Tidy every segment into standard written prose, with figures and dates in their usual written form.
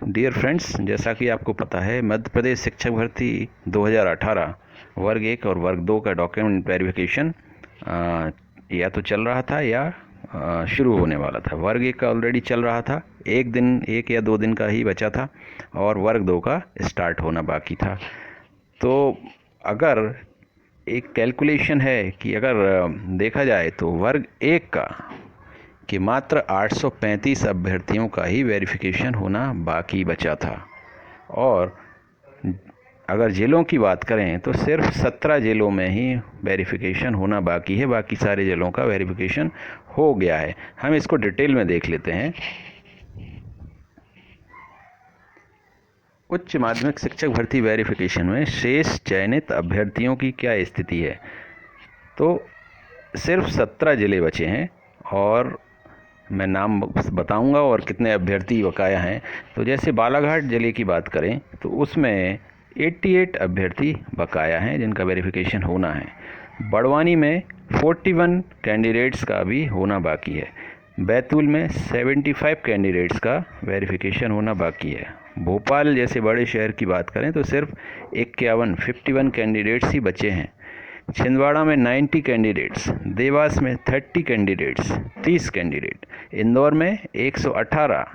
Dear friends, जैसा कि आपको पता है मध्य प्रदेश शिक्षक भर्ती 2018 वर्ग 1 और वर्ग 2 का डॉक्यूमेंट वेरिफिकेशन या तो चल रहा था या शुरू होने वाला था। वर्ग 1 का ऑलरेडी चल रहा था, एक या दो दिन का ही बचा था और वर्ग 2 का स्टार्ट होना बाकी था। तो अगर एक कैलकुलेशन है कि अगर देखा जाए तो वर्ग 1 का कि मात्र 835 अभ्यर्थियों का ही वेरिफिकेशन होना बाकी बचा था और अगर जिलों की बात करें तो सिर्फ 17 जिलों में ही वेरिफिकेशन होना बाकी है, बाकी सारे जिलों का वेरिफिकेशन हो गया है। हम इसको डिटेल में देख लेते हैं। उच्च माध्यमिक शिक्षक भर्ती वेरिफिकेशन में शेष चयनित अभ्यर्थियों की क्या स्थिति है। तो सिर्फ 17 जिले बचे हैं और मैं नाम बताऊंगा और कितने अभ्यर्थी बकाया हैं। तो जैसे बालाघाट ज़िले की बात करें तो उसमें 88 अभ्यर्थी बकाया हैं जिनका वेरिफिकेशन होना है। बड़वानी में 41 कैंडिडेट्स का भी होना बाकी है। बैतूल में 75 कैंडिडेट्स का वेरिफिकेशन होना बाकी है। भोपाल जैसे बड़े शहर की बात करें तो सिर्फ 51 कैंडिडेट्स ही बचे हैं। छिंदवाड़ा में 90 कैंडिडेट्स, देवास में 30 कैंडिडेट्स 30 कैंडिडेट, इंदौर में 118,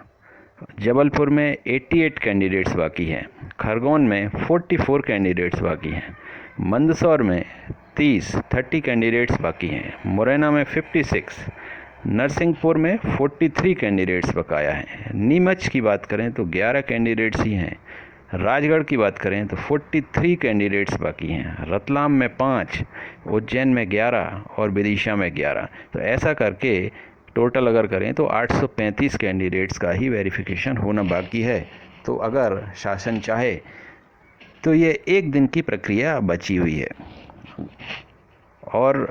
जबलपुर में 88 कैंडिडेट्स बाकी हैं, खरगोन में 44 कैंडिडेट्स बाकी हैं, मंदसौर में 30 कैंडिडेट्स बाकी हैं, मुरैना में 56, नरसिंहपुर में 43 कैंडिडेट्स बकाया हैं। नीमच की बात करें तो 11 कैंडिडेट्स ही हैं। राजगढ़ की बात करें तो 43 कैंडिडेट्स बाकी हैं। रतलाम में 5, उज्जैन में 11 और विदिशा में 11। तो ऐसा करके टोटल अगर करें तो 835 कैंडिडेट्स का ही वेरिफिकेशन होना बाकी है। तो अगर शासन चाहे तो ये एक दिन की प्रक्रिया बची हुई है और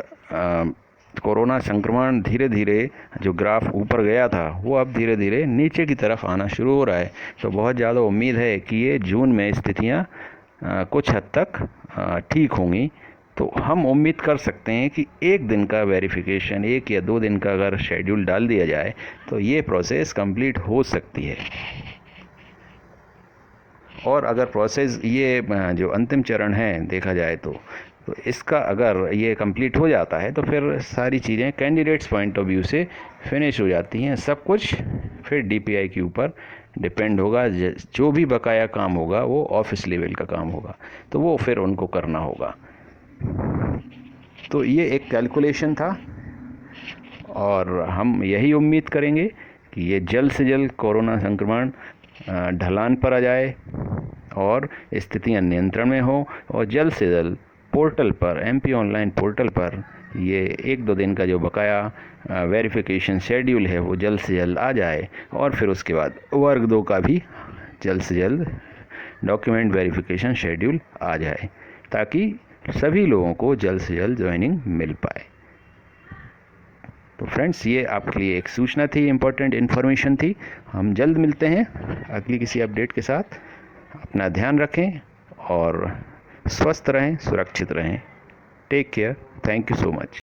कोरोना संक्रमण धीरे धीरे जो ग्राफ ऊपर गया था वो अब धीरे धीरे नीचे की तरफ आना शुरू हो रहा है। तो बहुत ज़्यादा उम्मीद है कि ये जून में स्थितियाँ कुछ हद तक ठीक होंगी। तो हम उम्मीद कर सकते हैं कि एक दिन का वेरिफिकेशन, 1 या 2 दिन का अगर शेड्यूल डाल दिया जाए तो ये प्रोसेस कंप्लीट हो सकती है। और अगर प्रोसेस ये जो अंतिम चरण है देखा जाए तो इसका अगर ये कंप्लीट हो जाता है तो फिर सारी चीज़ें कैंडिडेट्स पॉइंट ऑफ व्यू से फिनिश हो जाती हैं। सब कुछ फिर डीपीआई के ऊपर डिपेंड होगा। जो भी बकाया काम होगा वो ऑफिस लेवल का काम होगा, तो वो फिर उनको करना होगा। तो ये एक कैलकुलेशन था और हम यही उम्मीद करेंगे कि ये जल्द से जल्द कोरोना संक्रमण ढलान पर आ जाए और स्थितियां नियंत्रण में हो और जल्द से जल्द पोर्टल पर, एमपी ऑनलाइन पोर्टल पर ये 1-2 दिन का जो बकाया वेरिफिकेशन शेड्यूल है वो जल्द से जल्द आ जाए और फिर उसके बाद वर्ग 2 का भी जल्द से जल्द डॉक्यूमेंट वेरिफिकेशन शेड्यूल आ जाए ताकि सभी लोगों को जल्द से जल्द ज्वाइनिंग मिल पाए। तो फ्रेंड्स, ये आपके लिए एक सूचना थी, इम्पोर्टेंट इन्फॉर्मेशन थी। हम जल्द मिलते हैं अगली किसी अपडेट के साथ। अपना ध्यान रखें और स्वस्थ रहें, सुरक्षित रहें। Take care. Thank you so much.